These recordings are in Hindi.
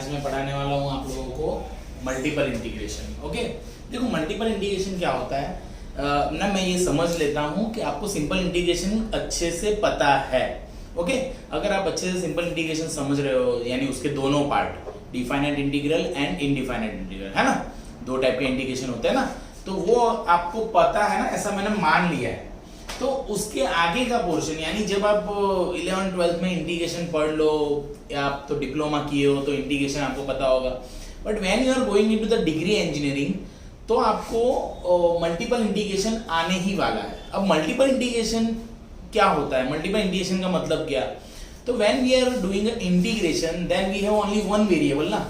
आज मैं पढ़ाने वाला हूँ आप लोगों को मल्टीपल इंटीग्रेशन। ओके, देखो मल्टीपल इंटीग्रेशन क्या होता है ना, मैं ये समझ लेता हूँ कि आपको सिंपल इंटीग्रेशन अच्छे से पता है। ओके, अगर आप अच्छे से सिंपल इंटीग्रेशन समझ रहे हो, यानी उसके दोनों part definite integral and indefinite integral, है ना, दो टाइप के इंटीग्रेशन होते हैं ना, तो वो आपको पता है ना, ऐसा मैंने मान लिया है। तो उसके आगे का पोर्शन, यानी जब आप 11th-12th में इंटीग्रेशन पढ़ लो, या आप तो डिप्लोमा किए हो तो इंटीग्रेशन आपको पता होगा, but when you are going into the degree engineering तो आपको मल्टीपल इंटीग्रेशन आने ही वाला है। अब मल्टीपल इंटीग्रेशन क्या होता है, मल्टीपल इंटीग्रेशन का मतलब क्या? तो when we are doing integration then we have only one variable ना।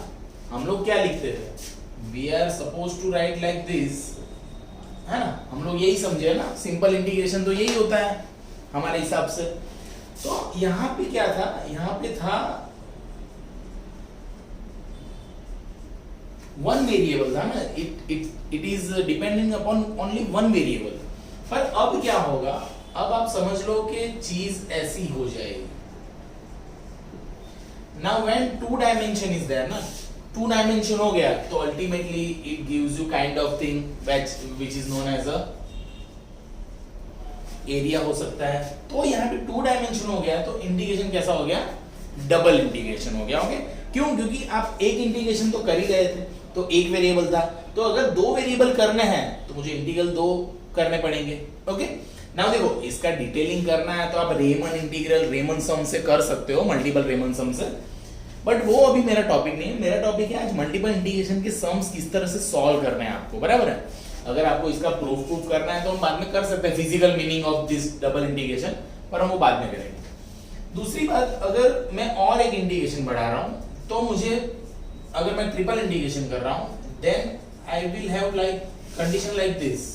हम लोग क्या लिखते थे, we are suppose to write like this, है ना, हम लोग यही समझे ना, सिंपल इंटीग्रेशन तो यही होता है हमारे हिसाब से। तो यहां पे क्या था, यहां पे था वन वेरिएबल था ना, it is depending upon only one variable. पर अब क्या होगा, अब आप समझ लो कि चीज ऐसी हो जाएगी। Now when two dimension is there ना, टू डायमेंशन हो गया तो ultimately it gives you kind of thing which is known as a area हो सकता है। तो यहाँ पे टू डायमेंशन हो गया तो इंटीग्रेशन कैसा हो गया, डबल इंटीग्रेशन हो गया। ओके, क्यों? क्योंकि आप एक इंटीग्रेशन तो कर ही रहे थे, तो एक वेरिएबल था, तो अगर दो वेरिएबल करने हैं तो मुझे इंटीग्रल दो करने पड़ेंगे। ओके, नाउ देखो इसका डिटेलिंग करना है तो आप रेमन इंटीग्रल, रेमन सम से कर सकते हो, मल्टीपल रेमन सम से, बट वो अभी मेरा टॉपिक नहीं है। मेरा टॉपिक है आज मल्टीपल इंटीग्रेशन के सम्स किस तरह से सॉल्व करने हैं आपको, बराबर है। अगर आपको इसका प्रूफ करना है तो हम बाद में कर सकते हैं, physical meaning of this double integration, पर हम वो बाद में करेंगे। दूसरी बात, अगर मैं और एक इंटीग्रेशन बढ़ा रहा हूं तो मुझे, अगर मैं ट्रिपल इंटीग्रेशन कर रहा हूं then I will have like condition like this.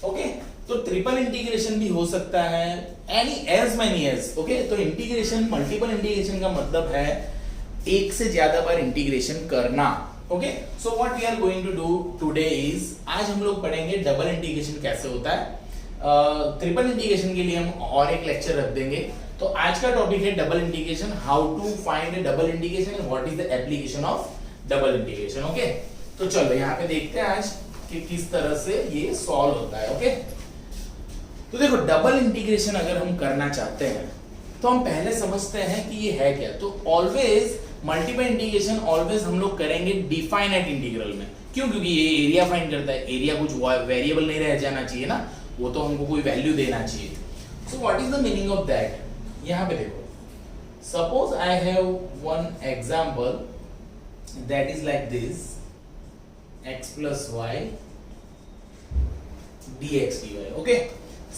Okay, तो ट्रिपल इंटीग्रेशन भी हो सकता है, any as many as. Okay, तो इंटीग्रेशन, मल्टीपल इंटीग्रेशन का मतलब है एक से ज्यादा बार इंटीग्रेशन करना। Okay, so what we are going to do today is, आज हम लोग पढ़ेंगे डबल इंटीग्रेशन कैसे होता है। ट्रिपल इंटीग्रेशन के लिए हम और एक लेक्चर रख देंगे। तो आज का टॉपिक है double integration, how to find a double integration and what is the application of double integration. Okay, तो चलो यहाँ पे देखते हैं आज कि किस तरह से ये सॉल्व होता है। ओके, तो देखो डबल इंटीग्रेशन अगर हम करना चाहते हैं तो हम पहले समझते हैं कि ये है क्या। तो ऑलवेज मल्टीपल इंटीग्रेशन ऑलवेज हम लोग करेंगे डिफाइनाइट इंटीग्रल में। क्यों? क्योंकि ये एरिया फाइंड करता है, एरिया कुछ वेरिएबल नहीं रह जाना चाहिए ना, वो तो हमको कोई वैल्यू देना चाहिए। So what is the meaning of that, यहाँ पे देखो, suppose I have one example that is like this, x plus y dx dy। Okay,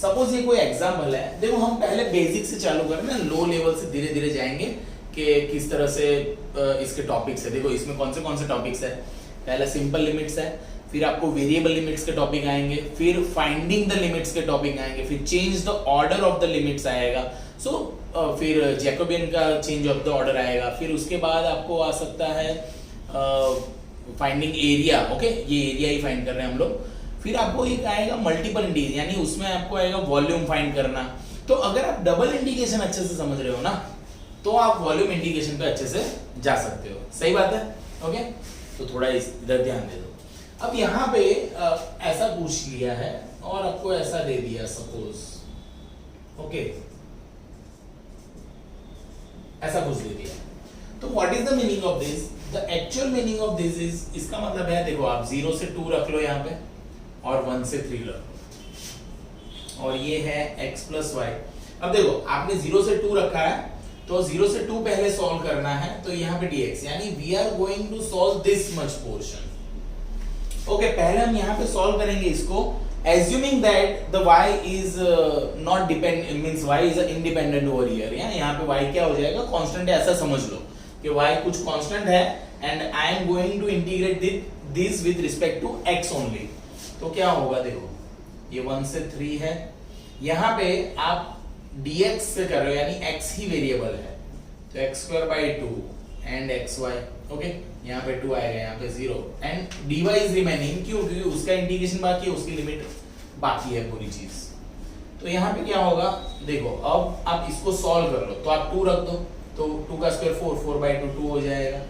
suppose ये कोई एग्जांपल है। देखो हम पहले बेसिक से चालू करें ना, लो लेवल से धीरे धीरे जाएंगे कि किस तरह से इसके टॉपिक्स है। देखो इसमें कौन से टॉपिक्स है, पहला सिंपल लिमिट्स है, फिर आपको वेरिएबल लिमिट्स के टॉपिक आएंगे, फिर फाइंडिंग द लिमिट्स के टॉपिक आएंगे, फिर change the order of the limits आएगा, फिर जैकोबियन का चेंज ऑफ द ऑर्डर आएगा, फिर उसके बाद आपको आ सकता है फाइंडिंग एरिया। ओके, ये एरिया ही फाइंड कर रहे हैं हम लोग। फिर आपको एक आएगा मल्टीपल इंटीग्रेशन, यानी उसमें आपको आएगा वॉल्यूम फाइंड करना। तो अगर आप डबल इंटीग्रेशन अच्छे से समझ रहे हो ना, तो आप वॉल्यूम इंटीग्रेशन पे अच्छे से जा सकते हो। सही बात है। ओके, तो थोड़ा इधर ध्यान दे दो। अब यहाँ पे ऐसा पूछ लिया है और आपको ऐसा दे दिया सपोज। ओके, ऐसा कुछ दे दिया, तो what is the meaning of this? The actual meaning of this is, इसका मतलब है, देखो आप 0 से 2 रख लो यहाँ पे और 1 से 3 रख लो, और ये है x plus y। अब देखो आपने 0 से 2 रखा है तो 0 से 2 पहले सॉल्व करना है, तो यहाँ पे dx, यानी we are going to solve this much portion. Okay, पहले हम यहाँ पे सॉल्व करेंगे इसको, assuming that the y is not dependent, means y is independent over here। यहाँ पे y क्या हो जाएगा, कांस्टेंट है, ऐसा समझ लो कि y कुछ कांस्टेंट है and I am going to integrate this with respect to x only. तो क्या होगा, देखो ये 1 से 3 है, यहाँ पे आप dx से कर रहे हो, यानी x ही वेरिएबल है, तो x²/2 एंड xy। ओके, यहाँ पे 2 आएगा, यहाँ पे 0 एंड dy इज रिमेनिंग। क्यों? क्योंकि उसका इंटीग्रेशन बाकी है, उसकी लिमिट बाकी है पूरी चीज। तो यहाँ पे क्या होगा, देखो अब आप इसको सॉल्व कर लो, तो आप 2 रख दो, तो 2 का स्क्वायर 4, 4/2 2 हो जाएगा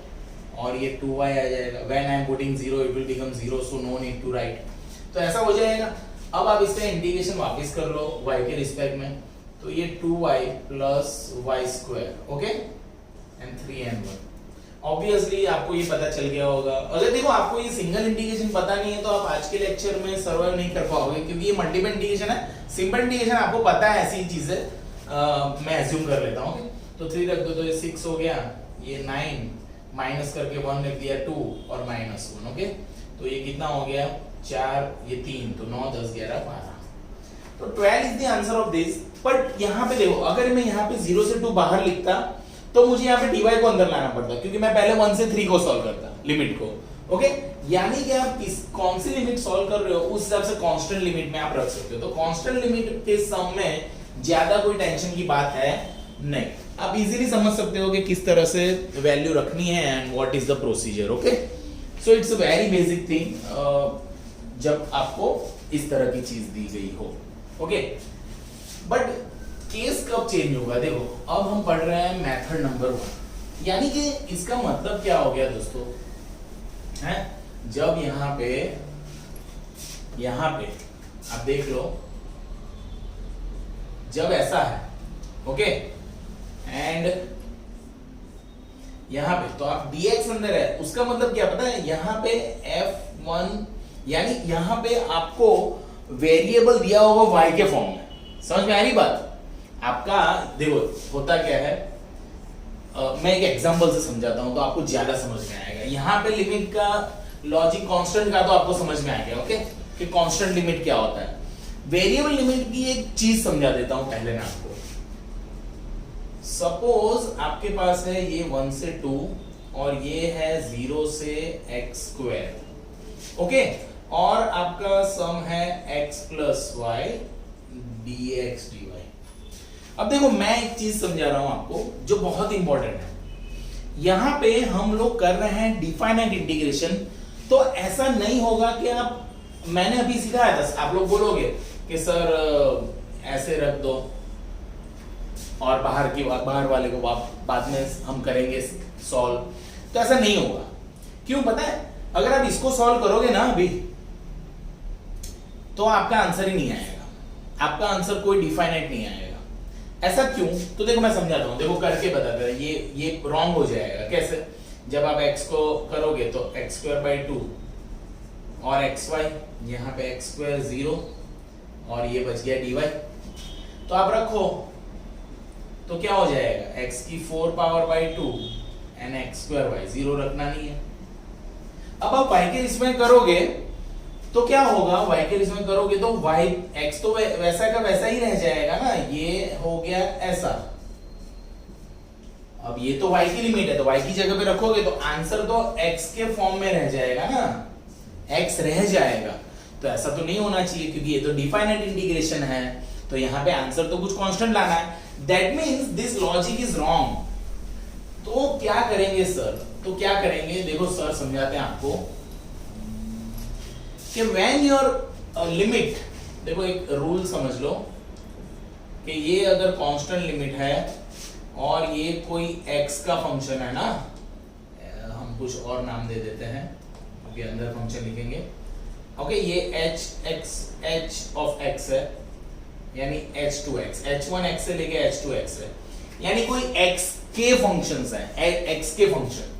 और ये 2y आ जाएगा। When I am putting 0 it will become 0, so no need to write. तो ऐसा हो जाएगा। अब आप इसका इंटीग्रेशन वापस कर लो y के रिस्पेक्ट में, तो ये 2y plus y square, okay, and 3n1। Obviously आपको ये पता चल गया होगा। अगर देखो आपको ये सिंगल इंटीग्रेशन पता नहीं है तो आप आज के लेक्चर में सर्वाइव नहीं कर पाओगे, क्योंकि ये मल्टीपल इंटीग्रेशन है। सिंपल इंटीग्रेशन आपको पता है, ऐसी चीज है, मैं एज्यूम कर लेता हूँ। तो 3 रख दो तो ये 6 हो गया, ये 9 माइनस करके 1 रख दिया 2 और -1, ओके। तो ये कितना हो गया 4, ये 3, तो 9 10 11 12। तो 12 is the answer of this. But यहाँ पे देखो, अगर मैं यहाँ पे 0 से 2 बाहर लिखता तो मुझे यहाँ पे dy को अंदर लाना पड़ता, क्योंकि मैं पहले 1 से 3 को सॉल्व करता लिमिट को, ओके। यानी कि आप कौन सी लिमिट सॉल्व कर रहे हो उस हिसाब से कांस्टेंट लिमिट में आप रख सकते हो। तो कांस्टेंट लिमिट के सम में ज्यादा कोई टेंशन की बात है नहीं, आप इजीली समझ सकते हो कि किस तरह से वैल्यू रखनी है and what is the procedure, okay. So it's a very basic thing जब आपको इस तरह की चीज दी गई हो, ओके। बट केस कब चेंज होगा, देखो अब हम पढ़ रहे हैं मेथड नंबर 1, यानी कि इसका मतलब क्या हो गया दोस्तों, है जब यहां पे आप देख लो, जब ऐसा है, ओके, एंड यहां पे तो आप dx अंदर है, उसका मतलब क्या पता है, यहां पे f1 यानी यहां पे आपको वेरिएबल दिया होगा y के फॉर्म में। समझ में आ रही बात? आपका देखो होता क्या है, मैं एक एग्जांपल से समझाता हूं तो आपको ज्यादा समझ में आएगा। यहां पे लिमिट का लॉजिक कांस्टेंट का तो आपको समझ में आ गया, ओके, कि कांस्टेंट लिमिट क्या होता है। वेरिएबल लिमिट की एक चीज समझा देता हूं पहले मैं आपको। सपोज आपके पास है ये 1 से 2 और ये है 0 से x², ओके, और आपका सम है x plus y dx dy। अब देखो मैं एक चीज समझा रहा हूं आपको जो बहुत इंपॉर्टेंट है। यहां पे हम लोग कर रहे हैं डिफाइनाइट इंटीग्रेशन, तो ऐसा नहीं होगा कि आप, मैंने अभी सिखाया था, आप लोग बोलोगे कि सर ऐसे रख दो और बाहर वाले को बाद में हम करेंगे सॉल्व, तो ऐसा नहीं होगा। क्यों पता है? अगर आप इसको सॉल्व करोगे ना अभी, तो आपका आंसर ही नहीं आएगा, आपका आंसर कोई डिफाइनाइट नहीं आएगा। ऐसा क्यों? तो देखो मैं समझाता हूं, देखो करके बताता हूं। ये रॉन्ग हो जाएगा। कैसे? जब आप x को करोगे तो x²/2 और xy, यहाँ पे x² 0 और ये बच गया dy, तो आप रखो तो क्या हो जाएगा, x की 4^2 एंड x²y, 0 रखना नहीं है। अब आप y के इसमें करोगे तो क्या होगा, y के इसमें करोगे तो y x तो वैसा का वैसा ही रह जाएगा ना, ये हो गया ऐसा। अब ये तो y की लिमिट है, तो y की जगह पे रखोगे तो आंसर तो x के फॉर्म में रह जाएगा ना, x रह जाएगा। तो ऐसा तो नहीं होना चाहिए, क्योंकि ये तो डिफाइनाइट इंटीग्रेशन है, तो यहाँ पे आंसर तो कुछ कांस्टेंट लाना है। That means this logic is wrong. तो क्या करेंगे सर? तो क्या करेंगे, देखो सर समझाते हैं आपको कि व्हेन योर लिमिट, देखो एक रूल समझ लो कि ये अगर कांस्टेंट लिमिट है और ये कोई x का फंक्शन है ना, हम कुछ और नाम दे देते हैं क्योंकि अंदर फंक्शन लिखेंगे, ओके, ये h ऑफ x है, यानी h2x, h1x से लेके h2x है, यानी कोई x के फंक्शंस हैं, x के फंक्शन।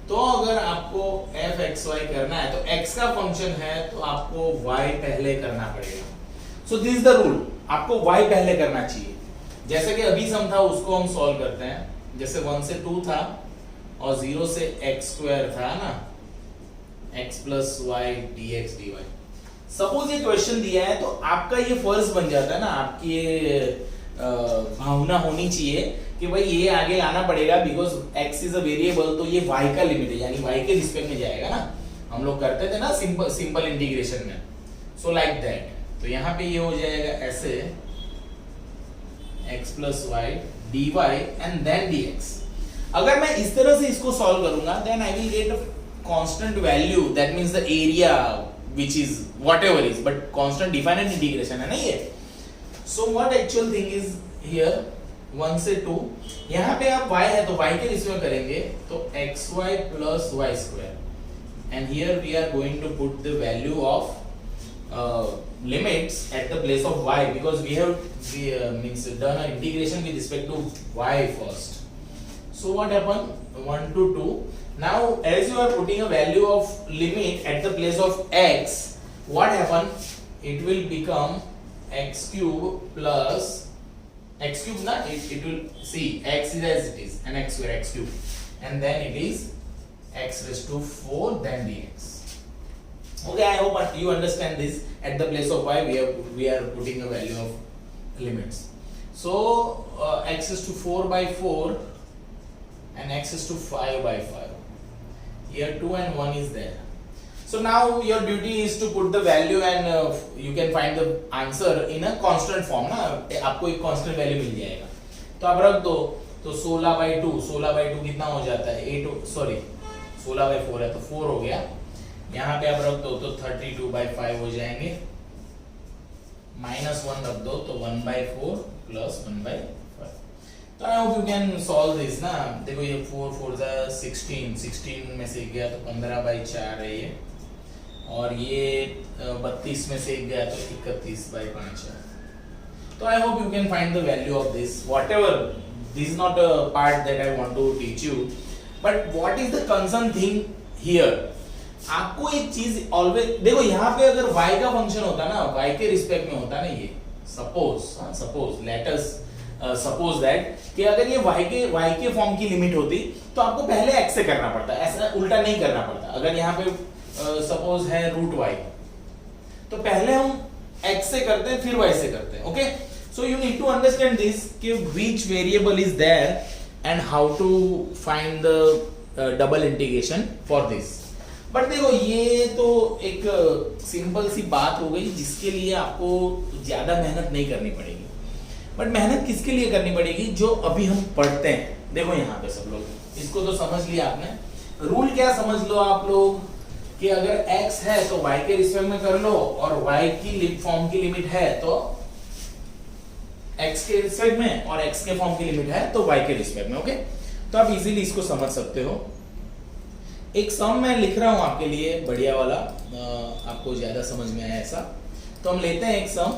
तो अगर आपको fxy करना है तो x का फंक्शन है तो आपको y पहले करना पड़ेगा। सो दिस द रूल, आपको y पहले करना चाहिए। जैसे कि अभी सम था उसको हम सॉल्व करते हैं। जैसे 1 से 2 था और 0 से x² था ना, x plus y dx dy। Suppose ये क्वेश्चन दिया है तो आपका ये फर्ज बन जाता है ना, आपकी ये भावना होनी चाहिए कि भाई ये आगे लाना पड़ेगा, because x is a variable, तो ये y का लिमिट है, यानी y के रिस्पेक्ट में जाएगा ना। हम लोग करते थे ना सिंपल इंटीग्रेशन में, सो लाइक दैट। तो यहाँ पे ये हो जाएगा ऐसे x plus y dy and then dx। अगर मैं इस तरह से इसको सॉल्व करूंगा then I will get a constant value, that means the area which is whatever is, but constant definite integration है ना ये। So what actual thing is here, 1 से 2, यहाँ पे आप y है तो y के रिस्पेक्ट में करेंगे तो xy plus y square, and here we are going to put the value of limits at the place of y, because we have means done an integration with respect to y first. So what happened? 1 to 2. Now as you are putting a value of limit at the place of x, what happened? It will become x cube plus x cube na, it will see x is as it is and x square, x cube, and then it is x raised to 4 then dx. Okay, I hope you understand this. At the place of y we are putting a value of limits. So x is to 4 by 4 and x is to 5 by 5. Here 2 and 1 is there. So now your duty is to put the value and you can find the answer in a constant form ना, आपको एक constant value मिल जाएगा. तो आप रख दो, तो 16 by 2 कितना हो जाता है? 8 सॉरी 16 by 4 है तो 4 हो गया. यहाँ पे आप रख दो तो 32 by 5 हो जाएंगे. -1 रख दो तो 1 by 4 plus 1 by 5. तो I hope you can solve this ना. देखो ये 4 4 जा 16 में से गया तो 15 by 4 है ये, और ये 32 में से गया तो 31 by 5 है. तो I hope you can find the value of this. Whatever, this is not a part that I want to teach you, but what is the concern thing here? आपको एक चीज ऑलवेज देखो, यहाँ पे अगर y का फंक्शन होता ना, y के रिस्पेक्ट में होता ना, ये suppose let us suppose that कि अगर ये y के फॉर्म की लिमिट होती तो आपको पहले x से करना पड़ता, ऐसा उल्टा नहीं करना पड़ता. अगर यहाँ पे सपोज है √y, तो पहले हम x से करते हैं फिर y से करते हैं. Okay, so you need to understand this कि which variable is there and how to find the double integration for this. But देखो ये तो एक सिंपल सी बात हो गई जिसके लिए आपको ज्यादा मेहनत नहीं करनी पड़ेगी. बट मेहनत किसके लिए करनी पड़ेगी? जो अभी हम पढ़ते हैं. देखो यहाँ पे सब लोग इसको तो समझ लिया आपने. रूल क्या समझ लो आप लोग कि अगर x है तो y के रिस्पेक्ट में कर लो, और y की फॉर्म की लिमिट है तो x के रिस्पेक्ट में, और x के फॉर्म की लिमिट है तो y के रिस्पेक्ट में. ओके, तो आप इजीली इसको समझ सकते हो. एक सम मैं लिख रहा हूं आपके लिए बढ़िया वाला, आपको ज्यादा समझ में आया ऐसा. तो हम लेते हैं एक sum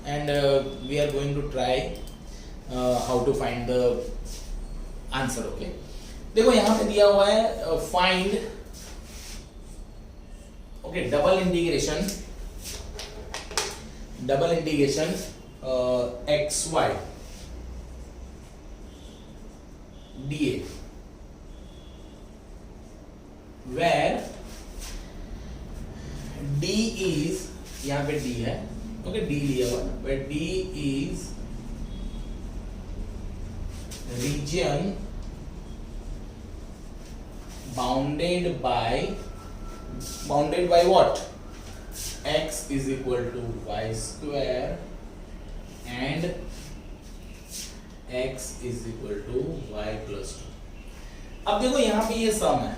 and we are going to try how to find the answer. Okay, देखो यहां पे दिया हुआ है find double integration xy dA, where d is, यहाँ पे d है, ओके, d लिया हुआ, where d is region bounded by what? X is equal to y square and x is equal to y plus 2. अब देखो यहाँ पे ये सम है.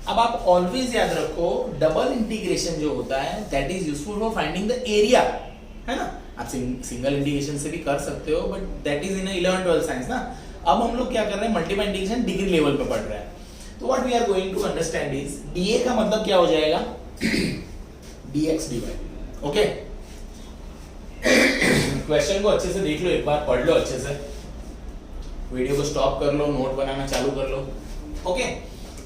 अब आप ऑलवेज याद रखो डबल इंटीग्रेशन जो होता है that is useful for finding the area, है ना. आप सिंगल इंटीग्रेशन से भी कर सकते हो, but that is in 11-12 science ना. अब हम लोग क्या कर रहे हैं, मल्टीपल इंटीग्रेशन डिग्री लेवल पे पढ़ रहे हैं. तो what we are going to understand is dA का मतलब क्या हो जाएगा, dx dy. ओके, क्वेश्चन को अच्छे से देख लो, एक बार पढ़ लो अच्छे से, वीडियो को स्टॉप कर लो, नोट बनाना चालू कर लो. ओके,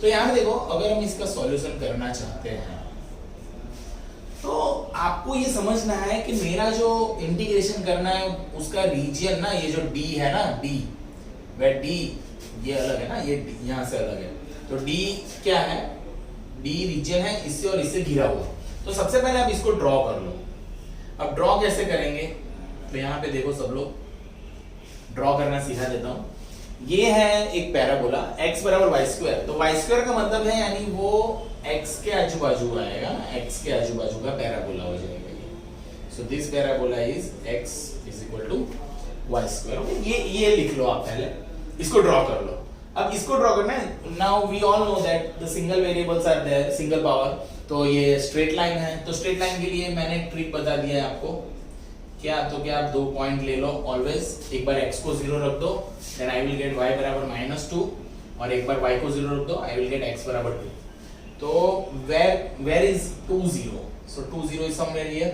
तो यहाँ देखो अगर हम इसका सॉल्यूशन करना चाहते हैं तो आपको ये समझना है कि मेरा जो इंटीग्रेशन करना है उसका रीजन ना, ये जो d है ना, d वह d ये अलग है ना, ये यहाँ से अलग है. तो d क्या है, d रीजन है इससे और इससे घिरा हुआ. तो सबसे पहले आप इसको ड्रॉ कर लो. अब ड्रॉ कैसे करेंगे, तो यहाँ पे देखो सब लोग, ड्रॉ करना सिखा देता हूँ. ये है एक पैराबोला x बराबर वाई स्क्वायर. तो वाई स्क्वायर का मतलब है यानी वो x के आजू बाजू आएगा, x के आजू बाजू का पैराबोला हो जाएगा ये. So this parabola is x is equal to y square. ये लिख लो आप, पहले इसको ड्रॉ कर लो. अब इसको ड्रॉ करना है. Now we all know that the single variables are there, single power. तो ये स्ट्रेट लाइन है, तो स्ट्रेट लाइन के लिए मैंने ट्रिक बता दिया है आपको क्या, तो क्या आप 2 पॉइंट ले लो ऑलवेज, एक बार x को 0 रख दो, then I will get y बराबर -2, और एक बार y को 0 रख दो, आई विल गेट x बराबर 2. तो where is 2 0? So 2 0 is somewhere here,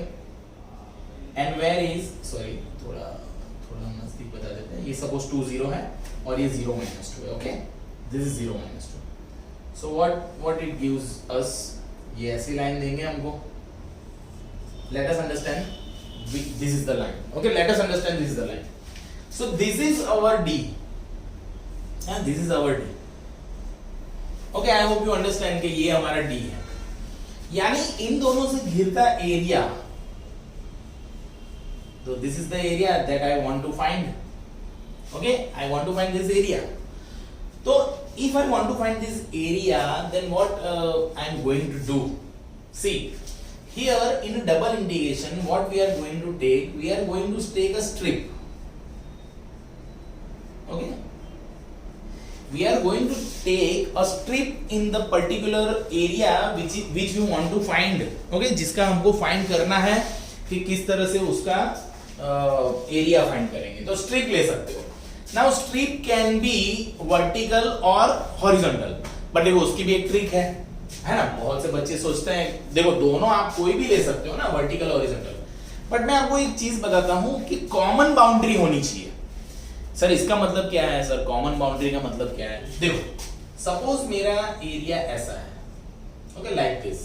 and where is, sorry थोड़ा नजदीक बता देते हैं, ये सपोज 2 0 है और ये 0 -2 है. Okay, this is 0 -2. So what it gives us, ये ऐसी लाइन देंगे हमको. Let us understand this is the line. Okay, let us understand this is the line. So this is our D, and this is our D. Okay, I hope you understand कि ये हमारा D है, यानी इन दोनों से घिरता area. So this is the area that I want to find. Okay, I want to find this area. So if I want to find this area, then what I am going to do? See, here in a double integration, what we are going to take? We are going to take a strip. Okay, we are going to take a strip in the particular area which we want to find. Okay, जिसका हमको find करना है कि किस तरह से उसका एरिया फाइंड करेंगे. तो स्ट्रिप ले सकते हो. Now strip can be vertical और हॉरिजॉन्टल, बट देखो उसकी भी एक ट्रिक है ना. बहुत से बच्चे सोचते हैं, देखो दोनों आप कोई भी ले सकते हो ना, वर्टिकल हॉरिजॉन्टल, बट मैं आपको एक चीज बताता हूं कि कॉमन बाउंड्री होनी चाहिए. सर इसका मतलब क्या है? सर कॉमन बाउंड्री का मतलब क्या है? देखो सपोज मेरा एरिया ऐसा है, ओके, लाइक दिस.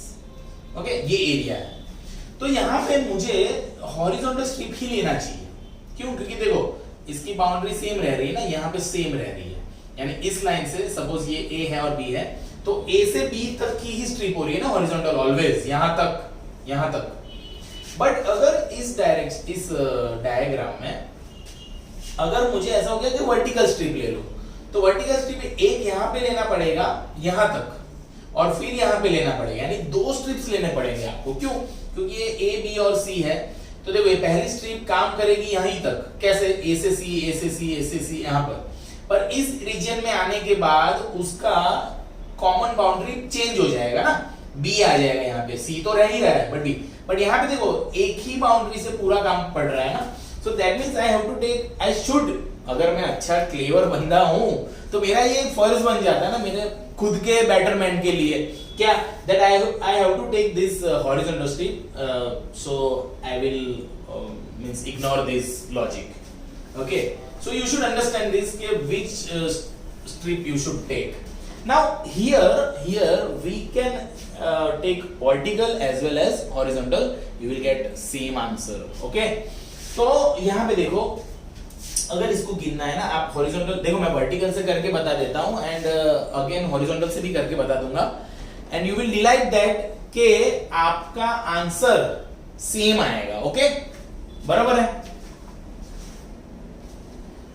ओके, ये एरिया है, तो यहां पे मुझे हॉरिजॉन्टल स्ट्रिप ही लेना चाहिए. क्यों? क्योंकि देखो इसकी बाउंड्री सेम रह रही है ना, यहाँ पे सेम रह रही है, यानी इस लाइन से सपोज ये ए है और बी है, तो A से B तक की ही स्ट्रिप हो रही है ना हॉरिजॉन्टल, ऑलवेज यहां तक. बट अगर इस डायग्राम में अगर मुझे ऐसा हो गया कि वर्टिकल स्ट्रिप ले लो, तो वर्टिकल स्ट्रिप एक यहां पे लेना पड़ेगा यहां तक, और फिर यहां पे लेना पड़ेगा, यानी 2 स्ट्रिप्स लेने पड़ेंगे आपको. क्यों? क्योंकि ये A, B और C है. तो देखो ये पहली स्ट्रिप काम करेगी यहीं तक. कैसे? A से C यहां पर इस रीजन में आने के बाद उसका कॉमन बाउंड्री चेंज हो जाएगा ना, बी आ जाएगा यहाँ पे. सी तो रह ही रहा है बट यहाँ पे देखो एक ही बाउंड्री से पूरा काम पड़ रहा है ना. So that means I should, अगर मैं अच्छा क्लेवर बंदा हूं तो मेरा ये फर्ज बन जाता है ना मेरे खुद के बेटरमेंट के लिए, क्या, that I have to take this horizontal strip. So I will means ignore this logic. Okay, so you should understand this कि which strip you should take. Now here we can take vertical as well as horizontal. You will get same answer. Okay? तो यहाँ पे देखो अगर इसको गिनना है ना, आप horizontal देखो, मैं vertical से करके बता देता हूँ and again horizontal से भी करके बता दूंगा, and you will delight that के आपका आंसर सेम आएगा. ओके, बराबर है.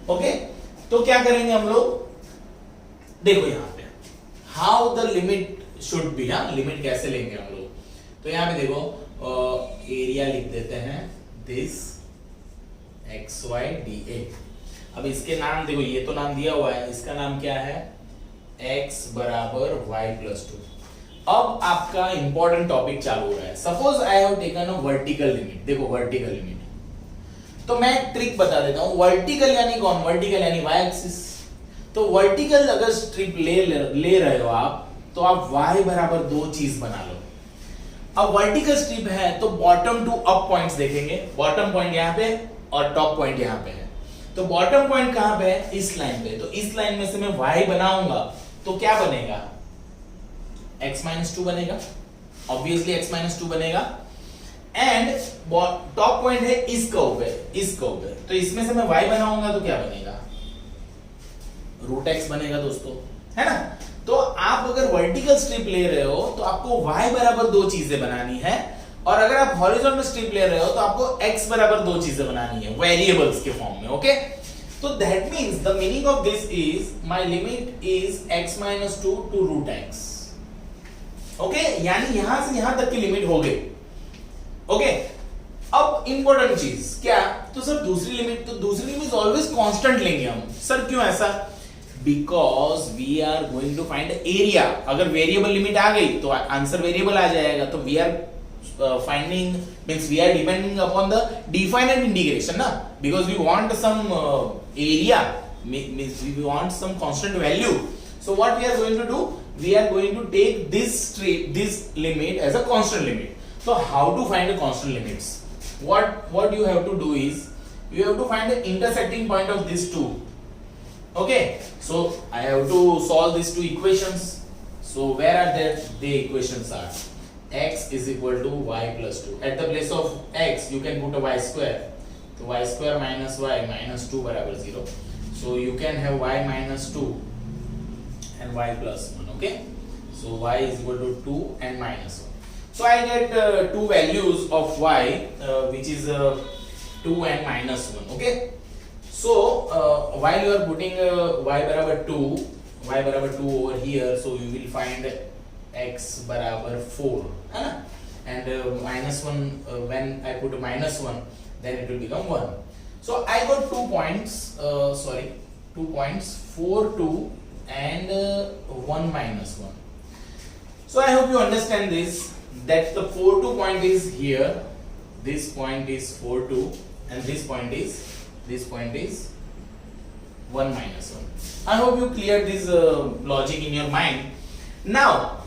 ओके, तो क्या करेंगे हम लोग? देखो यहाँ पे how the limit should be. Limit कैसे लेंगे हम लोग? तो यहाँ पे देखो एरिया लिख देते हैं दिस XYDA. अब इसके नाम देखो, ये तो नाम दिया हुआ है, इसका नाम क्या है? x बराबर y प्लस 2. अब आपका इंपॉर्टेंट टॉपिक चालू हो रहा है. Suppose I have taken a vertical limit. देखो वर्टिकल लिमिट, तो मैं एक ट्रिक बता देता हूं. वर्टिकल यानी कौन? वर्टिकल यानी y एक्सिस. तो वर्टिकल अगर स्ट्रिप ले रहे हो आप, तो आप y बराबर 2 चीज बना लो. अब वर्टिकल स्ट्रिप है तो बॉटम टू अप पॉइंट्स देखेंगे. बॉटम पॉइंट यहाँ पे और टॉप पॉइंट यहाँ पे है. तो बॉटम पॉइंट कहां पे है? इस लाइन पे. तो इस लाइन में से मैं y बनाऊंगा तो क्या बनेगा? x-2 बनेगा. ऑब्वियसली x-2 बनेगा. एंड टॉप पॉइंट है इस कर्व पे. तो इसमें से मैं y बनाऊंगा तो क्या बनेगा? √x बनेगा दोस्तों, है ना. तो आप अगर वर्टिकल स्ट्रिप ले रहे हो तो आपको y बराबर 2 चीजें बनानी है, और अगर आप हॉरिजॉन्टल स्ट्रिप ले रहे हो तो आपको x बराबर 2 चीजें बनानी है वेरिएबल्स के फॉर्म में. ओके, तो that means the meaning of this is my limit is x-2 to √x. Okay, यानी यहां से यहां तक की लिमिट हो गई. ओके, अब इंपॉर्टेंट चीज क्या? तो सर दूसरी लिमिट ऑलवेज कांस्टेंट लेंगे हम. सर क्यों ऐसा? Because we are going to find area. अगर वेरिएबल लिमिट आ गई तो आंसर वेरिएबल आ जाएगा. तो we are finding means we are depending upon the definite integration na, because we want some area, means we want some constant value. So what we are going to do, we are going to take this limit as a constant limit. So how to find the constant limits? What you have to do is you have to find the intersecting point of these two. Okay, so I have to solve these two equations. So where are the equations are? X is equal to y plus 2. At the place of x you can put a y square. So y square minus y minus 2 barabar 0. So you can have y minus 2 and y plus 1. Okay, so y is equal to 2 and minus 1. So I get two values of y which is 2 and minus 1. Okay, so while you are putting y barabar 2 over here, so you will find x barabar 4 and minus 1, when I put a minus 1 then it will become 1. So I got 2 points, 2 points 4 2 and 1 minus 1. So I hope you understand this, that the 4 2 point is here, this point is 4 2 and this point is 1 minus 1. I hope you cleared this logic in your mind. Now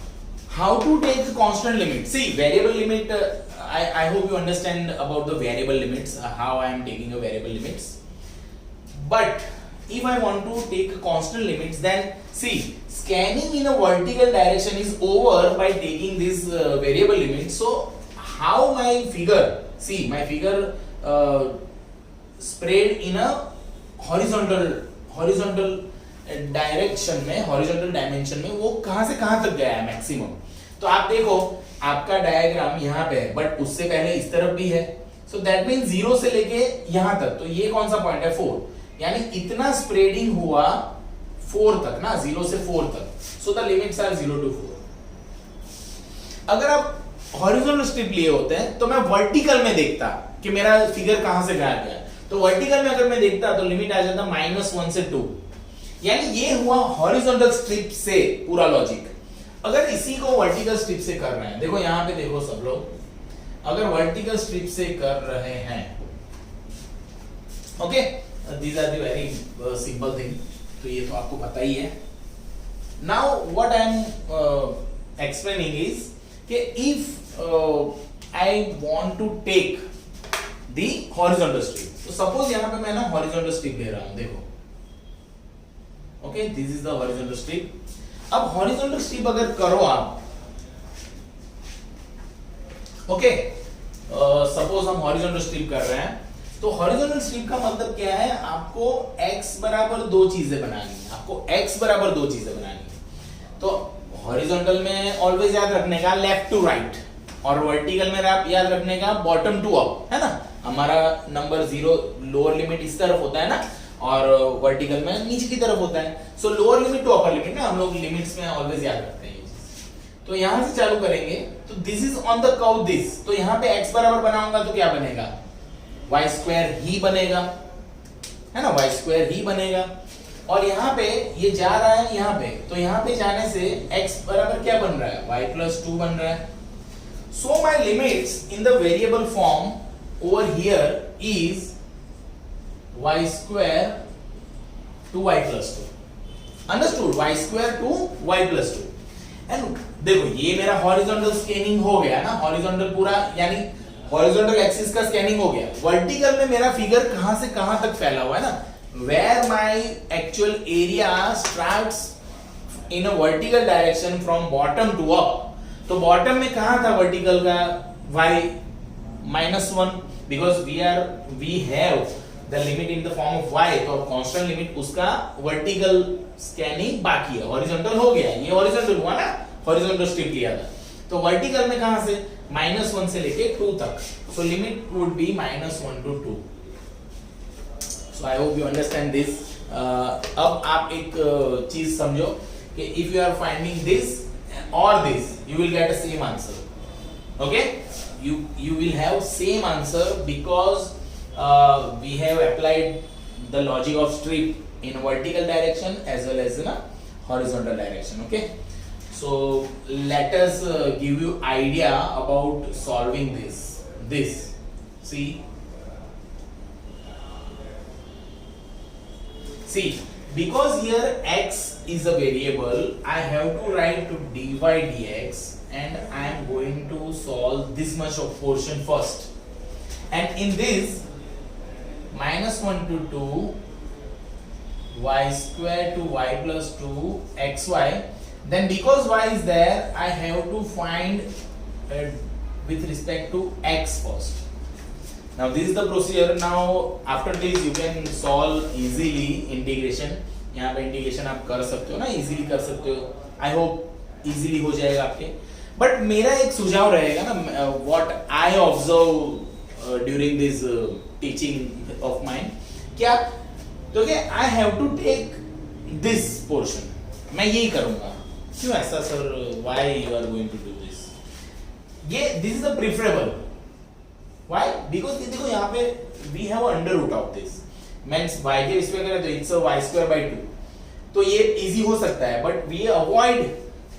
how to take the constant limit? See, variable limit, I hope you understand about the variable limits, how I am taking a variable limits. But if I want to take constant limits, then see, scanning in a vertical direction is over by taking this variable limit. So how my figure, see my figure spread in a horizontal direction में, हॉरिजॉन्टल डायमेंशन में, वो कहां से कहां तक गया है मैक्सिमम. तो आप देखो आपका डायग्राम यहाँ पे है, बट उससे पहले इस तरफ भी है. सो दैट मीन 0 से लेके यहां तक, तो ये कौन सा पॉइंट है 4, यानी इतना स्प्रेडिंग हुआ 4 तक ना, 0 से 4 तक. So the limits are 0 to 4. अगर आप हॉरिजॉन्टल स्ट्रिप लिए होते हैं तो मैं वर्टिकल में देखता कि मेरा फिगर कहां से गया है. तो वर्टिकल में अगर मैं देखता तो लिमिट आ जाता -1 से 2. यानी ये हुआ हॉरिजॉन्टल स्ट्रिप से पूरा लॉजिक. अगर इसी को वर्टिकल स्ट्रिप से कर रहे हैं, देखो यहां पे देखो सब लोग, अगर वर्टिकल स्ट्रिप से कर रहे हैं, okay, these are the very simple thing, तो ये तो आपको पता ही है. Now what I am explaining is कि if I want to take the horizontal strip, तो सपोज यहां पे मैं ना हॉरिजॉन्टल स्ट्रिप ले रहा हूं, देखो, okay, this is the horizontal strip. अब हॉरिजॉन्टल स्ट्रिप अगर करो आप, ओके, सपोज हम हॉरिजॉन्टल स्ट्रिप कर रहे हैं, तो हॉरिजॉन्टल स्ट्रिप का मतलब क्या है, आपको x बराबर 2 चीजें बनानी है, आपको x बराबर 2 चीजें बनानी है. तो हॉरिजॉन्टल में ऑलवेज याद रखने का लेफ्ट टू राइट, और वर्टिकल में आप याद रखने का बॉटम टू अप, है ना. हमारा नंबर 0 लोअर लिमिट इस तरफ होता है ना, और वर्टिकल में नीचे की तरफ होता है. So lower limit to upper limit ना, हम लोग लिमिट्स में ऑलवेज याद रखते हैं ये चीज. तो यहां से चालू करेंगे, तो this is on the curve this, तो यहां पे x बराबर बनाऊंगा तो क्या बनेगा, y स्क्वायर ही बनेगा, है ना, y स्क्वायर ही बनेगा. और यहाँ पे ये जा रहा है यहाँ पे, तो यहाँ पे जाने से x बराबर क्या बन रहा है, y plus 2 बन रहा है. So my limits in the variable form over here is y square to y plus 2. Understood? y square to y plus 2. And देखो ये मेरा हॉरिजॉन्टल स्कैनिंग हो गया ना, हॉरिजॉन्टल पूरा, यानी हॉरिजॉन्टल एक्सिस का स्कैनिंग हो गया. वर्टिकल में मेरा फिगर कहां से कहां तक फैला हुआ है ना, where my actual area starts in a vertical direction from bottom to up. तो बॉटम में कहां था वर्टिकल का, y -1, because we have the limit in the form of y, तो कांस्टेंट लिमिट उसका वर्टिकल स्कैनिंग बाकी है, हॉरिजॉन्टल हो गया, ये हॉरिजॉन्टल हुआ ना, हॉरिजॉन्टल स्ट्रिप लिया था. तो वर्टिकल में कहां से, -1 से लेके 2 तक. So limit would be -1 to 2. So I hope you understand this. अब आप एक चीज समझो कि if you are finding this और this, you will get a same answer. Okay, you will have same answer because we have applied the logic of strip in vertical direction as well as in a horizontal direction. Okay, So let us give you idea about solving this. See, because here x is a variable, I have to write to dy dx, and I am going to solve this much of portion first. And in this, -1 to 2 y square to y plus 2 xy, then because y is there, I have to find with respect to x first. Now this is the procedure. Now after this you can solve easily integration. यहाँ पे इंटीग्रेशन आप कर सकते हो ना, इजीली कर सकते हो. आई होप इजीली हो जाएगा आपके. बट मेरा एक सुझाव रहेगा ना, what I observe during this teaching of mind, क्या तो क्या I have to take this portion, मैं यही करूंगा. क्यों ऐसा sir, why you are going to do this? ये this is the preferable. Why? Because देखो यहाँ पे we have under root of this, means y के इस पे करें तो इट्स y स्क्वायर बाय 2, तो ये इजी हो सकता है. बट वी अवॉइड,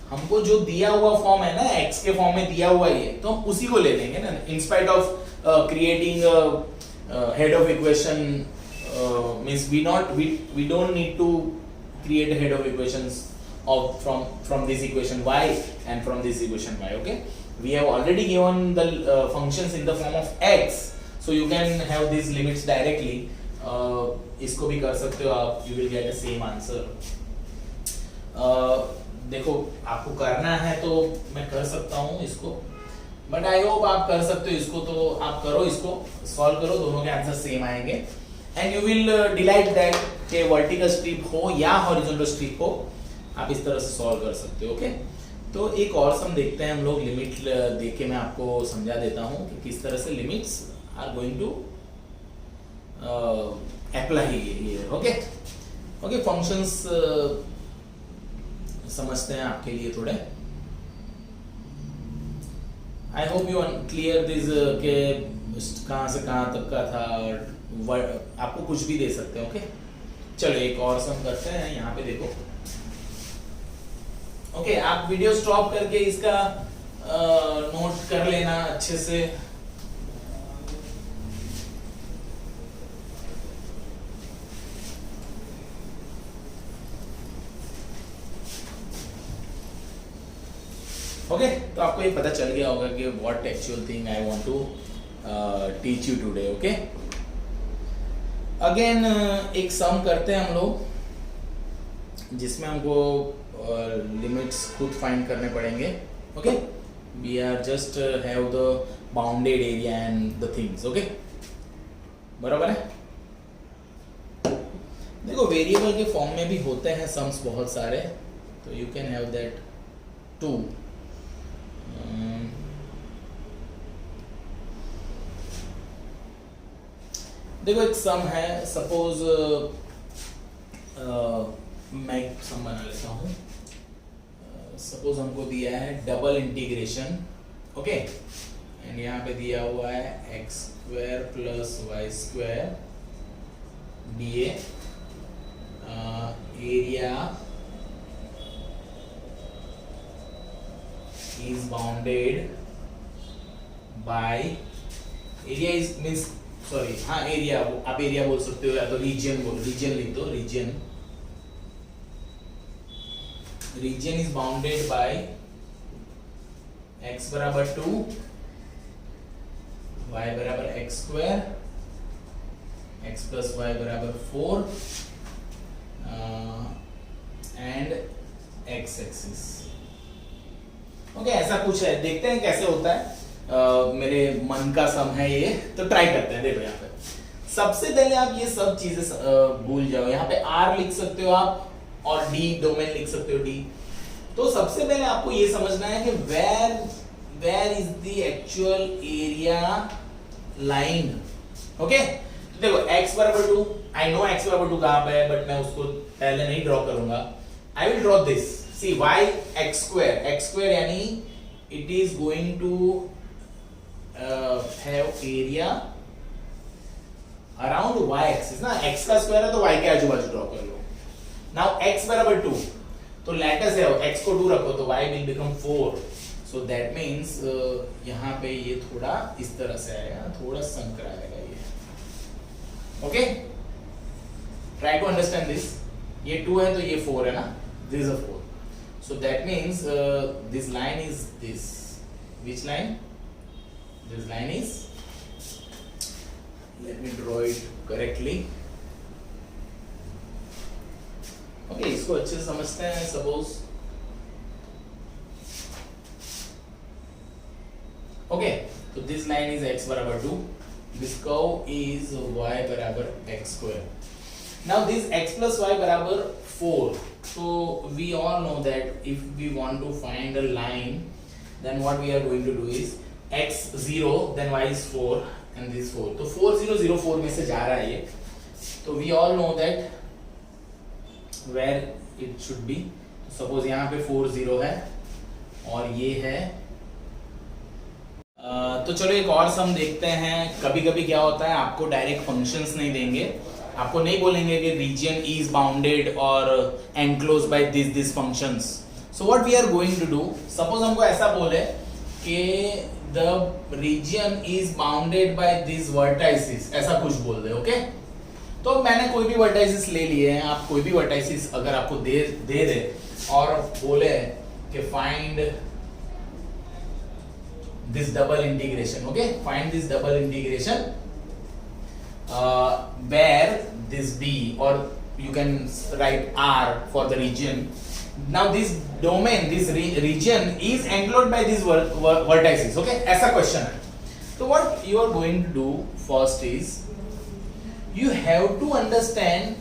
हमको जो दिया हुआ फॉर्म है ना, x के फॉर्म में दिया हुआ ये, तो हम उसी को ले लेंगे ना, in spite of creating head of equation. Means we don't need to create head of equations of from this equation y and from this equation y. Okay, we have already given the functions in the form of x, so you can have these limits directly. इसको भी कर सकते हो आप, you will get the same answer. देखो आपको करना है तो मैं कर सकता हूँ इसको, बट आई होप आप कर सकते हो इसको. तो आप करो, इसको सॉल्व करो, दोनों के आंसर सेम आएंगे. And you will delight that के वर्टिकल स्ट्रिप हो या हॉरिजॉन्टल स्ट्रिप हो, आप इस तरह से सॉल्व कर सकते हो. ओके, तो एक और सम देखते हैं हम लोग. लिमिट देके मैं आपको समझा देता हूँ कि किस तरह से limits are going to apply here. Okay, functions समझते हैं आपके लिए थोड़े. I hope you clear this के कहाँ से कहाँ तक का था, और आपको कुछ भी दे सकते हैं. ओके, चलो एक और सम करते हैं. यहाँ पे देखो. ओके, आप वीडियो स्टॉप करके इसका नोट कर लेना अच्छे से. ओके, तो आपको ये पता चल गया होगा कि what actual thing I want to teach you today. Okay, again एक सम करते हैं हम लोग, जिसमें हमको लिमिट्स खुद फाइंड करने पड़ेंगे. Okay, we are just have the bounded area and the things. Okay, बराबर है. देखो वेरिएबल के फॉर्म में भी होते हैं सम्स बहुत सारे, तो you can have that too. देखो एक सम है, सपोज मैं एक सम बना लेता हूँ. सपोज हमको दिया है डबल इंटीग्रेशन. ओके, एंड यहाँ पे दिया हुआ है x square plus y square d area is bounded by area is means sorry हाँ एरिया, आप एरिया बोल सकते हो या तो रीजन लिख दो. Region is bounded by x बराबर 2, y बराबर x square, x plus y बराबर 4 एंड x एक्सिस. ओके, ऐसा कुछ है. देखते हैं कैसे होता है. मेरे मन का सम है ये, तो ट्राई करते हैं. देखो यहाँ पे सबसे पहले आप ये सब चीजें भूल जाओ. यहाँ पे r लिख सकते हो आप, और d डोमेन लिख सकते हो d. तो सबसे पहले आपको ये समझना है कि where is the actual area line. Okay, तो देखो x बराबर 2, आई नो x बराबर 2 कहाँ पे है, बट मैं उसको पहले नहीं ड्रॉ करूंगा. I will draw this. See y x square यानी it is going to have area around y axis ना. x का स्क्वायर है तो y के आजू बाजू ड्रॉ कर लो. Now x बराबर 2, तो लेटर से x को 2 रखो तो y will become 4. So that means यहाँ पे ये थोड़ा इस तरह से आएगा, थोड़ा संकर आएगा ये. Okay, try to understand this. ये 2 है तो ये 4 है ना, this is a 4. So that means this line is this. Which line? This line is, let me draw it correctly. Okay, इसको अच्छे से समझते हैं. Suppose, okay, so this line is x बराबर 2. This curve is y बराबर x square. Now this x plus y बराबर 4. So we all know that if we want to find a line, then what we are going to do is x 0, then y is 4 and this 4. तो 4 0 0 4 में से जा रहा है ये. तो we all know that where it should be. Suppose यहाँ पे 4 0 है और ये है. तो चलो एक और सम देखते हैं. कभी कभी क्या होता है, आपको डायरेक्ट फंक्शंस नहीं देंगे, आपको नहीं बोलेंगे कि रीजन इज बाउंडेड और enclose by this functions. So what we are going to do, suppose हमको ऐसा बोले कि the region is bounded by these vertices, ऐसा कुछ बोल दे. ओके, तो मैंने कोई भी vertices ले लिए हैं. आप कोई भी vertices अगर आपको दे दे और बोले कि find this double integration. Okay, find this double integration where this B, or you can write R for the region. Now this domain, this region is enclosed by these vertices. Okay, ऐसा क्वेश्चन है. So what you are going to do first is you have to understand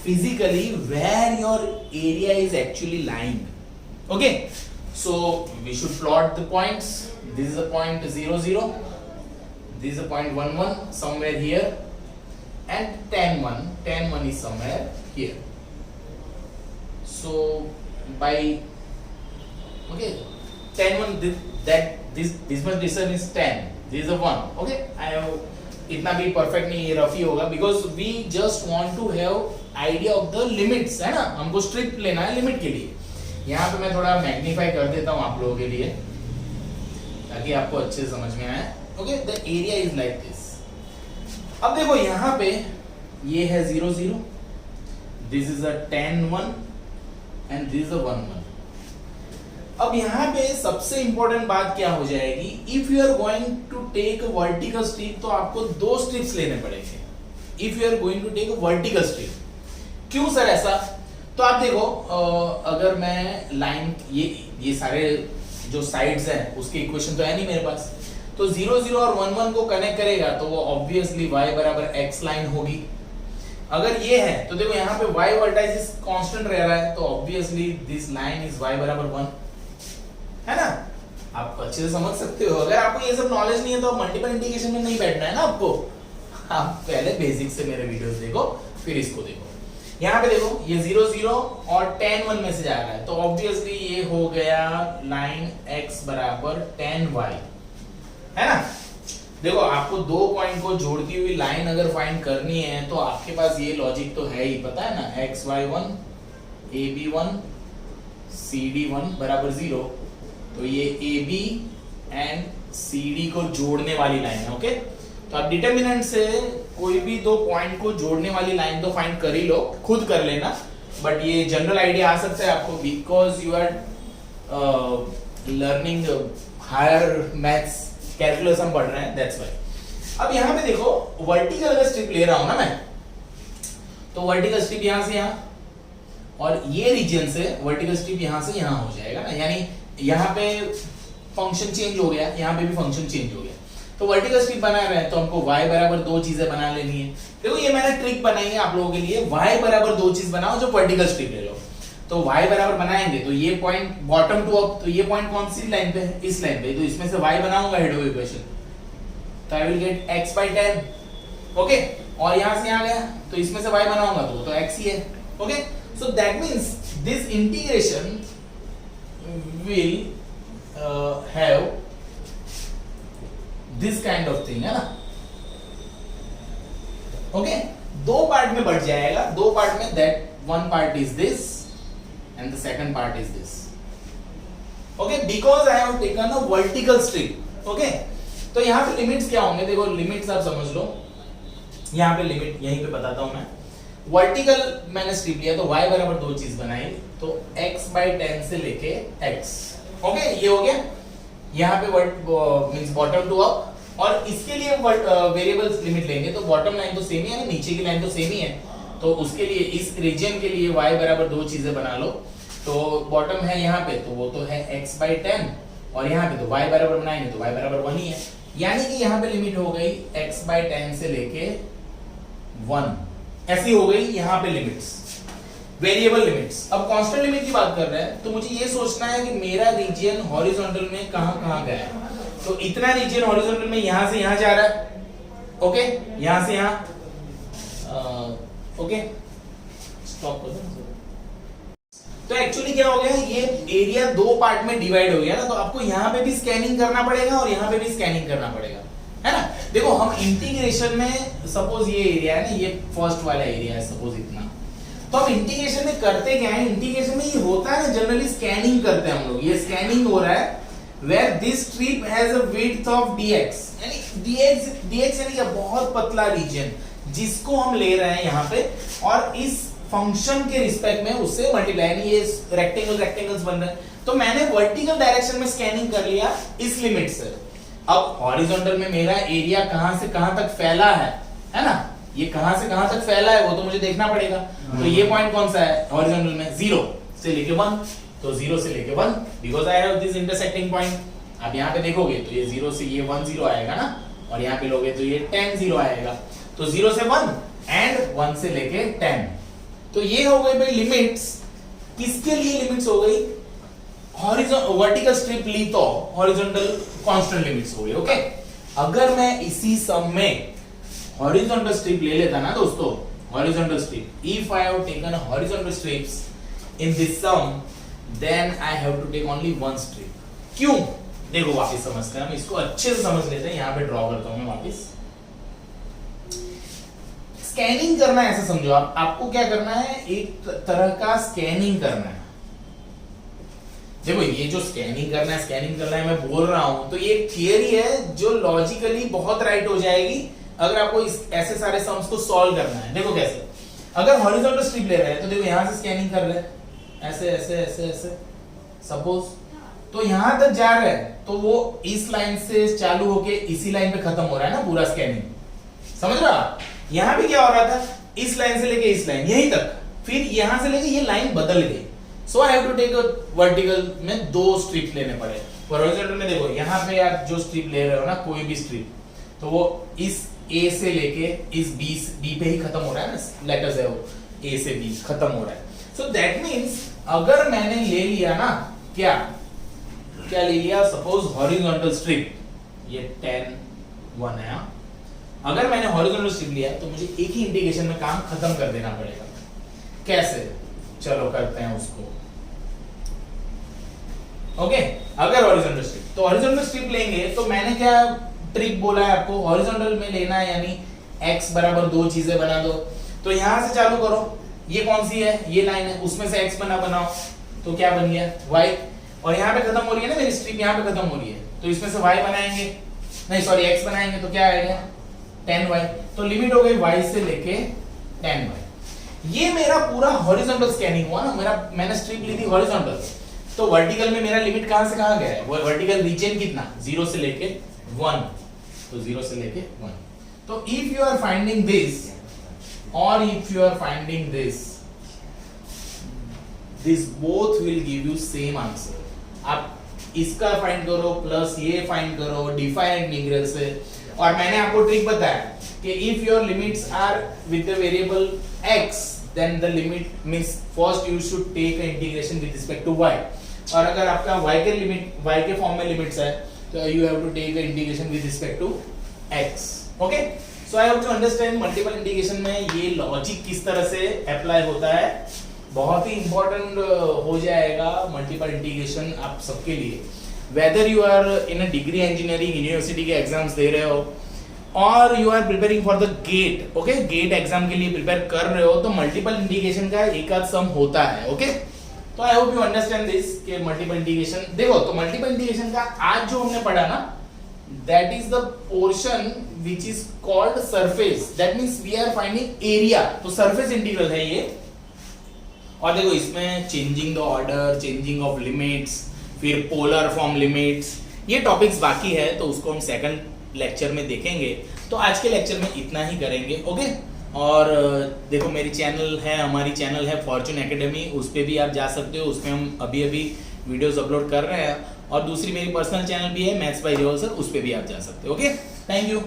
physically where your area is actually lying. Okay, so we should plot the points. This is a point 0 0. This is a point 1 1 somewhere here, and 10 1 is somewhere here. So by okay 10 1 this much distance is 10, this is a 1. okay, I have इतना भी परफेक्ट नहीं, रफ ही होगा, because we just want to have idea of the limits, है ना. हमको स्ट्रिप लेना है लिमिट के लिए. यहाँ पे मैं थोड़ा मैग्नीफाई कर देता हूँ आप लोगों के लिए ताकि आपको अच्छे से समझ में आए. Okay, the area is like this. अब देखो यहाँ पे ये है 0 0, this is a 10 1 and this is a 1 1. अब यहाँ पे सबसे इंपॉर्टेंट बात क्या हो जाएगी, if you are going to take a vertical strip तो आपको 2 स्ट्रिप्स लेने पड़ेंगे. If you are going to take a vertical strip. क्यों सर ऐसा? तो आप देखो अगर मैं लाइन ये सारे जो साइड्स हैं उसके इक्वेशन तो है नहीं मेरे पास, तो 0 0 और 1 1 को कनेक्ट करेगा तो वो ऑब्वियसली y बराबर x लाइन होगी. अगर ये है तो देखो यहाँ पे y वर्टाइसिस कांस्टेंट रह रहा है, तो obviously this line is y बराबर 1, है ना. आप अच्छे से समझ सकते हो. अगर आपको ये सब नॉलेज नहीं है तो मल्टीपल इंटीग्रेशन में नहीं बैठना है ना आपको. आप पहले बेसिक से मेरे वीडियोस देखो फिर इसको देखो. यहाँ पे देखो ये 0 0 और 10 1 में से जा रहा है, तो ऑब्वियसली ये हो गया लाइन x बराबर 10 y, है ना. देखो आपको 2 पॉइंट को जोड़ती हुई लाइन अगर फाइंड करनी है तो आपके पास ये लॉजिक तो है ही, पता है ना. xy1 ab1 cd1 बराबर 0, तो ये ab एंड cd को जोड़ने वाली लाइन है. ओके, तो आप डिटरमिनेंट से कोई भी 2 पॉइंट को जोड़ने वाली लाइन तो फाइंड कर ही लो, खुद कर लेना, बट ये जनरल आइडिया आ सकता है आपको because you are learning higher maths, calculus हम पढ़ रहे हैं, दैट्स व्हाई. अब यहाँ पे देखो वर्टिकल अगर स्ट्रिप ले रहा हूं ना मैं, तो वर्टिकल स्ट्रिप यहाँ से यहाँ और ये रीजन से वर्टिकल स्ट्रिप यहाँ से यहाँ हो जाएगा ना. यानी यहाँ पे फंक्शन चेंज हो गया, यहाँ पे भी फंक्शन चेंज हो गया. तो वर्टिकल स्ट्रिप बना रहे हैं तो हमको y बराबर 2 चीजें बना लेनी है. देखो ये मैंने ट्रिक बनाई है आप लोगों के लिए, y बराबर 2 चीज बनाओ जो वर्टिकल स्ट्रिप ले लो. तो y बराबर बनाएंगे तो ये पॉइंट बॉटम टू अप, तो ये पॉइंट कौन सी लाइन पे है, इस लाइन पे, तो इसमें से y बनाऊंगा हेड ऑफ इक्वेशन, तो आई will gate x by 10. Okay, और यहां से यहां गया तो इसमें से y बनाऊंगा तो x ही है. Okay, so that means this integration will have this kind of thing, है ना. ओके, 2 पार्ट में बढ़ जाएगा, 2 पार्ट में. That 1 part is this and the second part is this. Okay, because I have taken a vertical strip. Okay, तो यहाँ पे लिमिट्स क्या होंगे? देखो लिमिट्स आप समझ लो, यहाँ पे लिमिट यहीं पे बताता हूँ मैं। वर्टिकल मैंने स्ट्रिप लिया तो y बराबर दो चीज बनाई, तो x/10 से लेके x। ओके, ये हो गया। यहाँ पे मींस बॉटम टू अप, और इसके लिए वेरिएबल्स लिमिट लेंगे तो बॉटम लाइन तो सेम ही है, नीचे की लाइन तो सेम ही है, तो उसके लिए इस रीजन के लिए y बराबर दो चीजें बना लो। तो बॉटम है यहाँ पे, तो वो तो है x/10, और यहाँ पे तो y बराबर बनाएंगे तो y बराबर 1 ही है, यानी कि यहाँ पे लिमिट हो गई x/10 से लेके 1। ऐसी हो गई यहाँ पे लिमिट्स, वेरिएबल लिमिट्स। अब कांस्टेंट लिमिट की बात कर रहे हैं तो मुझे ये सोचना है कि मेरा रीजन हॉरिजॉन्टल में कहां गया है। तो इतना रीजन हॉरिजॉन्टल में यहां से यहां जा रहा है, ओके, यहां से यहां, ओके, स्टॉप कर दो। तो एक्चुअली क्या हो गया, ये एरिया दो पार्ट में डिवाइड हो गया ना, तो आपको यहाँ पे भी स्कैनिंग करना पड़ेगा और यहाँ पे भी स्कैनिंग करना पड़ेगा, है ना। देखो हम इंटीग्रेशन में सपोज ये एरिया है ना, ये फर्स्ट वाला एरिया है सपोज इतना, तो हम इंटीग्रेशन में करते क्या है, इंटीग्रेशन में ये होता है ना जनरली स्कैनिंग करते हैं हम लोग। ये स्कैनिंग हो रहा है where this strip has a width of dx, यानी dx यानी कि बहुत पतला रीजन जिसको हम ले रहे हैं यहाँ पे, और इस फंक्शन के रिस्पेक्ट में उससे मल्टीप्लाई, यानी ये रेक्टेंगल्स बन रहे हैं। तो मैंने वर्टिकल डायरेक्शन में स्कैनिंग कर लिया इस लिमिट से। अब हॉरिजॉन्टल में मेरा एरिया कहां से कहां तक फैला है ना, ये कहां से कहां तक फैला है वो तो मुझे देखना पड़ेगा। तो ये पॉइंट कौन सा है हॉरिजॉन्टल में, 0 से लेके 1, तो 0 से लेके 1 because I have this intersecting point. अब यहाँ पे देखोगे तो ये 0 से ये 1 0 आएगा ना, और यहाँ पे लोगे तो ये 10 0 आएगा। तो 0 से 1 एंड 1 से लेके 10, तो ये हो गई भाई लिमिट्स। किसके लिए लिमिट्स हो गई, वर्टिकल स्ट्रिप ली तो हॉरिजॉन्टल कांस्टेंट लिमिट्स हो गई। ओके, अगर मैं इसी सम में हॉरिजॉन्टल स्ट्रिप ले लेता ना दोस्तों, horizontal strip, if I have taken horizontal strips in this sum, then I have to take only one strip. क्यों, देखो वापस समझते हैं हम इसको, अच्छे से समझ लेते हैं। यहां पे ड्रॉ करता हूं मैं वापस। स्कैनिंग करना है ऐसा समझो आप, आपको क्या करना है, एक तरह का स्कैनिंग करना है। देखो ये जो स्कैनिंग करना है मैं बोल रहा हूं, तो ये एक थियरी है जो लॉजिकली बहुत राइट हो जाएगी अगर आपको इस ऐसे सारे सम्स को सॉल्व करना है। देखो कैसे, अगर हॉरिजॉन्टल स्ट्रिप ले रहे हैं तो देखो यहां से स्कैनिंग कर रहे हैं, ऐसे ऐसे ऐसे ऐसे सपोज, तो यहां तक जा रहे हैं, तो वो इस लाइन से चालू होके इसी लाइन पे खत्म हो रहा है ना पूरा स्कैनिंग, समझ रहे हो आप। यहां भी क्या हो रहा था, इस लाइन से लेके इस लाइन यहीं तक, फिर यहां से लेके ये लाइन बदल गई। So I have to take a vertical में दो स्ट्रिप लेने पड़े। हॉरिजॉन्टल में देखो यहाँ पे आप जो स्ट्रिप ले रहे हो ना, कोई भी स्ट्रिप, तो वो इस A से लेके इस B पे ही खत्म हो रहा है ना, लेटर्स है वो A से B खत्म हो रहा है। सो दैट मींस अगर मैंने ले लिया ना, क्या ले लिया, सपोज हॉरिजॉन्टल स्ट्रिप, ये 10 1 है, अगर मैंने हॉरिजॉन्टल स्ट्रिप लिया तो मुझे एक ही इंटीग्रेशन में काम खत्म कर देना पड़ेगा। कैसे, चलो करते हैं उसको। ओके, अगर हॉरिजॉन्टल स्ट्रिप, तो हॉरिजॉन्टल स्ट्रिप लेंगे तो मैंने क्या ट्रिक बोला है आपको, हॉरिजॉन्टल में लेना है, यानी x बराबर दो चीजें बना दो। तो यहां से चालू करो, ये कौन सी है, ये लाइन है, उसमें से x बनाओ, तो क्या बन गया y, और यहाँ पे खत्म हो रही है ना मेरी स्ट्रिप, यहाँ पे खत्म हो रही है, तो इसमें से y बनाएंगे, नहीं सॉरी x बनाएंगे, तो क्या आएगा 10y। तो लिमिट हो गई y से लेके 10y। ये मेरा पूरा हॉरिजॉन्टल स्कैनिंग हुआ ना, मैंने स्ट्रिप ली थी हॉरिजॉन्टल, तो वर्टिकल में मेरा लिमिट कहां से कहां गया है, वर्टिकल रीजन कितना, 0 से लेके 1, तो 0 से लेके 1। तो if you are finding this और if you are finding this both will give you same answer. आप इसका फाइंड करो प्लस ये फाइंड करो डिफाइंड इंटीग्रल से, और मैंने आपको ट्रिक बताया कि if your limits are with the variable x, then the limit means first you should take an integration with respect to y, और अगर आपका y के लिमिट, y के फॉर्म में लिमिट्स है, तो you have to take an integration with respect to x. Okay, so I have to understand multiple integration में ये लॉजिक किस तरह से अप्लाई होता है, बहुत ही इंपॉर्टेंट हो जाएगा मल्टीपल इंटीग्रेशन आप सबके लिए, whether you are in a degree engineering university के एग्जाम्स दे रहे हो और you are preparing for the GATE, okay, GATE exam के लिए प्रिपेयर कर रहे हो, तो मल्टीपल इंटीग्रेशन का एक आध सम होता है। ओके, तो आई होप यू अंडरस्टैंड दिस कि मल्टीपल इंटीग्रेशन देखो, तो मल्टीपल इंटीग्रेशन का आज जो हमने पढ़ा ना, that is the portion which is called surface, that means we are finding area, तो सरफेस इंटीग्रल है ये। और देखो इसमें changing the order, changing of limits, फिर पोलर फॉर्म लिमिट्स, ये टॉपिक्स बाकी है, तो उसको हम सेकंड लेक्चर में देखेंगे। तो आज के लेक्चर में इतना ही करेंगे, ओके। और देखो मेरी चैनल है, हमारी चैनल है फॉर्चून एकेडमी, उस पर भी आप जा सकते हो, उसमें हम अभी वीडियोस अपलोड कर रहे हैं। और दूसरी मेरी पर्सनल चैनल भी है मैथ्स बाय रिवल सर, उस पर भी आप जा सकते हो, ओके। Thank you.